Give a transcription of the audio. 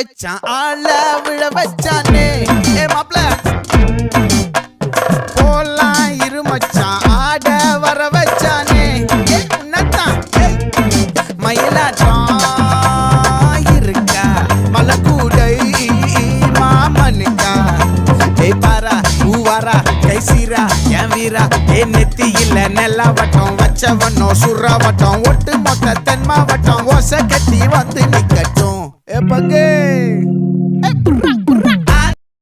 வச்சான் ஆள விழ வச்சானே ஏ மாப்ள போலாம் இருமச்சான் ஆட வர வச்சானே ஏ உன்னதான் மயிலாட்டம் இருக்கா மலக்கூடை மாமனுக்கா ஏ பாரா ஊவாரா கைசீரா என் வீரா ஏ நெத்தி இல்ல நெல்லாவட்டம் வச்சவனும் சுறாவட்டம் ஒட்டு மொத்த தென் மாவட்டம் ஓசை கட்டி வந்து நிக்கட்டும் ஏ பங்கே